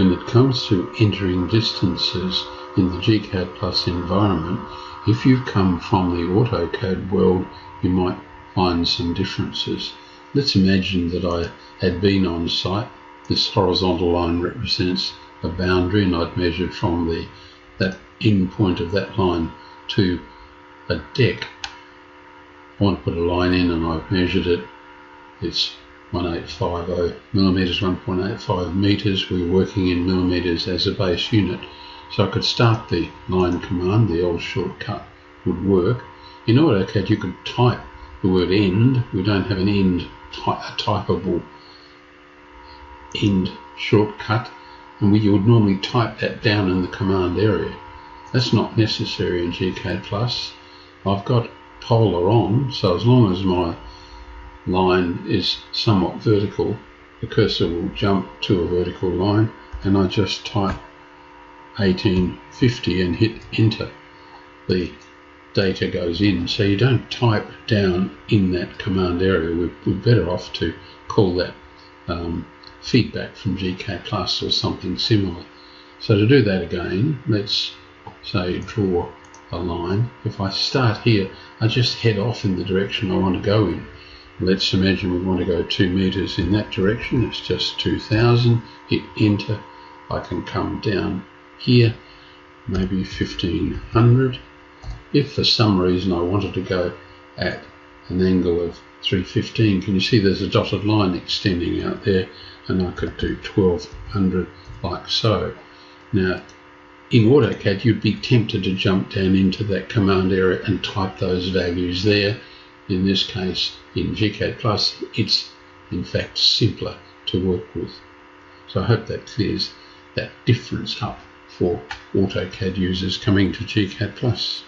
When it comes to entering distances in the gCADPlus environment, if you've come from the AutoCAD world, you might find some differences. Let's imagine that I had been on site. This horizontal line represents a boundary, and I'd measured from that end point of that line to a deck. I want to put a line in, and I've measured it. It's 1850 millimeters, 1.85 meters. We're working in millimeters as a base unit. So I could start the line command. The old shortcut would work. In AutoCAD you could type the word end. We don't have an end, a typable end shortcut, and you would normally type that down in the command area. That's not necessary in gCADPlus. I've got polar on, so as long as my line is somewhat vertical, the cursor will jump to a vertical line, and I just type 1850 and hit enter. The data goes in, so you don't type down in that command area. We're better off to call that feedback from gCADPlus or something similar. So to do that again, let's say draw a line. If I start here, I just head off in the direction I want to go in. Let's imagine we want to go 2 meters in that direction. It's just 2000. Hit enter. I can come down here, maybe 1500. If for some reason I wanted to go at an angle of 315, can you see there's a dotted line extending out there, and I could do 1200 like so. Now in AutoCAD you'd be tempted to jump down into that command area and type those values there. In this case, in gCADPlus, it's in fact simpler to work with. So I hope that clears that difference up for AutoCAD users coming to gCADPlus.